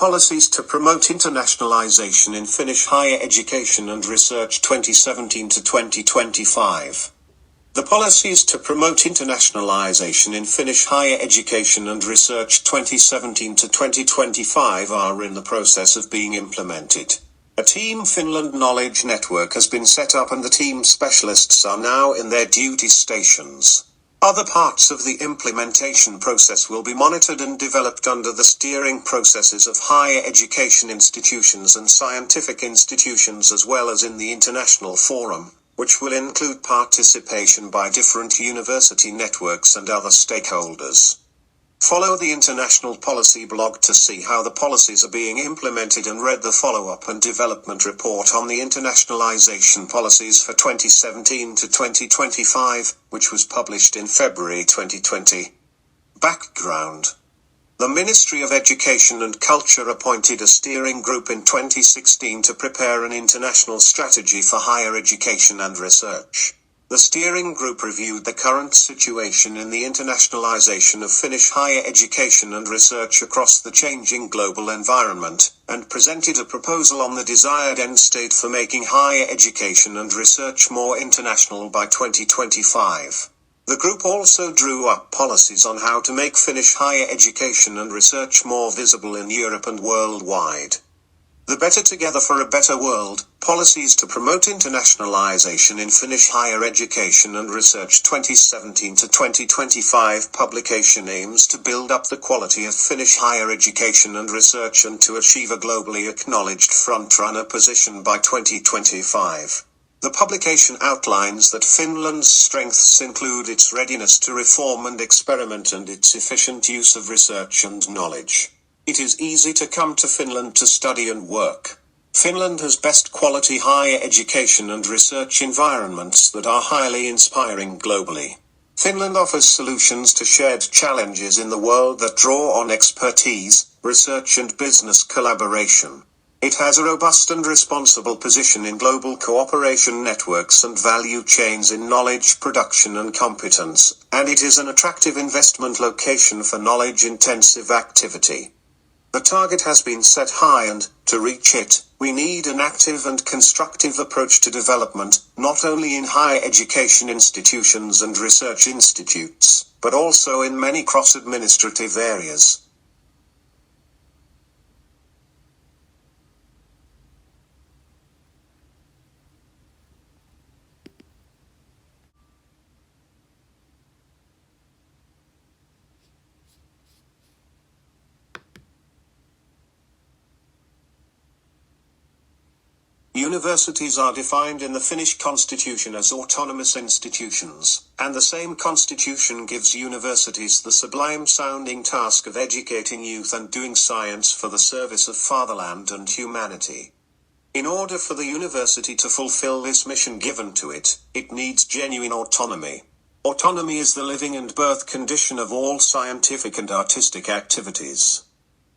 Policies to Promote Internationalization in Finnish Higher Education and Research 2017 to 2025. The policies to promote internationalization in Finnish higher education and research 2017 to 2025 are in the process of being implemented. A Team Finland knowledge network has been set up and the team specialists are now in their duty stations. Other parts of the implementation process will be monitored and developed under the steering processes of higher education institutions and scientific institutions as well as in the international forum, which will include participation by different university networks and other stakeholders. Follow the International Policy blog to see how the policies are being implemented and read the follow-up and development report on the internationalization policies for 2017 to 2025, which was published in February 2020. Background. The Ministry of Education and Culture appointed a steering group in 2016 to prepare an international strategy for higher education and research. The steering group reviewed the current situation in the internationalization of Finnish higher education and research across the changing global environment, and presented a proposal on the desired end state for making higher education and research more international by 2025. The group also drew up policies on how to make Finnish higher education and research more visible in Europe and worldwide. The Better Together for a Better World, Policies to Promote Internationalization in Finnish Higher Education and Research 2017 to 2025 publication aims to build up the quality of Finnish higher education and research and to achieve a globally acknowledged frontrunner position by 2025. The publication outlines that Finland's strengths include its readiness to reform and experiment and its efficient use of research and knowledge. It is easy to come to Finland to study and work. Finland has best quality higher education and research environments that are highly inspiring globally. Finland offers solutions to shared challenges in the world that draw on expertise, research and business collaboration. It has a robust and responsible position in global cooperation networks and value chains in knowledge production and competence, and it is an attractive investment location for knowledge-intensive activity. The target has been set high and, to reach it, we need an active and constructive approach to development, not only in higher education institutions and research institutes, but also in many cross-administrative areas. Universities are defined in the Finnish constitution as autonomous institutions, and the same constitution gives universities the sublime-sounding task of educating youth and doing science for the service of fatherland and humanity. In order for the university to fulfill this mission given to it, it needs genuine autonomy. Autonomy is the living and birth condition of all scientific and artistic activities.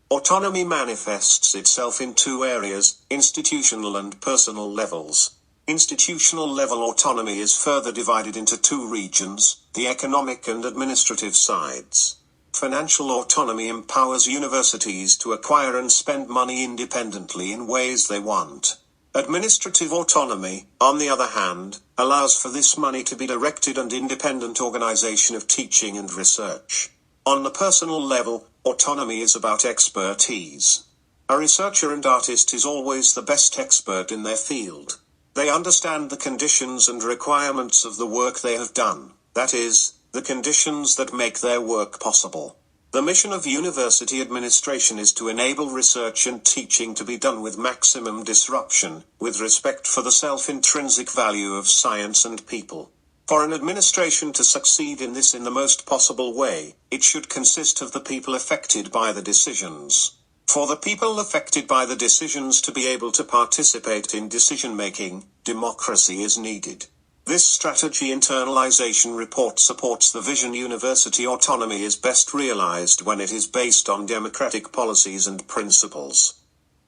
Autonomy manifests itself in two areas, institutional and personal levels. Institutional level autonomy is further divided into two regions, the economic and administrative sides. Financial autonomy empowers universities to acquire and spend money independently in ways they want. Administrative autonomy, on the other hand, allows for this money to be directed and independent organization of teaching and research. On the personal level, autonomy is about expertise. A researcher and artist is always the best expert in their field. They understand the conditions and requirements of the work they have done, that is, the conditions that make their work possible. The mission of university administration is to enable research and teaching to be done with maximum disruption, with respect for the self-intrinsic value of science and people. For an administration to succeed in this in the most possible way, it should consist of the people affected by the decisions. For the people affected by the decisions to be able to participate in decision-making, democracy is needed. This strategy internalization report supports the vision university autonomy is best realized when it is based on democratic policies and principles.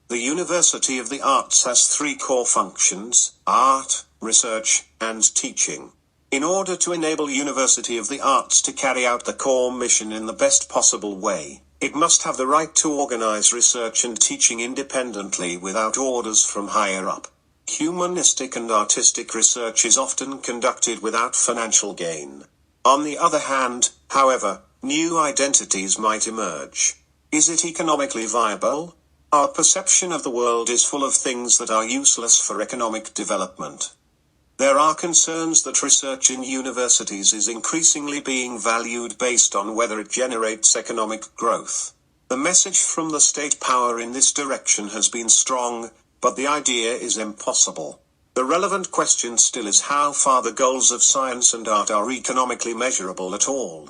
The University of the Arts has three core functions: art, research, and teaching. In order to enable University of the Arts to carry out the core mission in the best possible way, It must have the right to organize research and teaching independently without orders from higher up. Humanistic and artistic research is often conducted without financial gain. On the other hand, however, new identities might emerge. Is it economically viable? Our perception of the world is full of things that are useless for economic development. There are concerns that research in universities is increasingly being valued based on whether it generates economic growth. The message from the state power in this direction has been strong, but the idea is impossible. The relevant question still is how far the goals of science and art are economically measurable at all.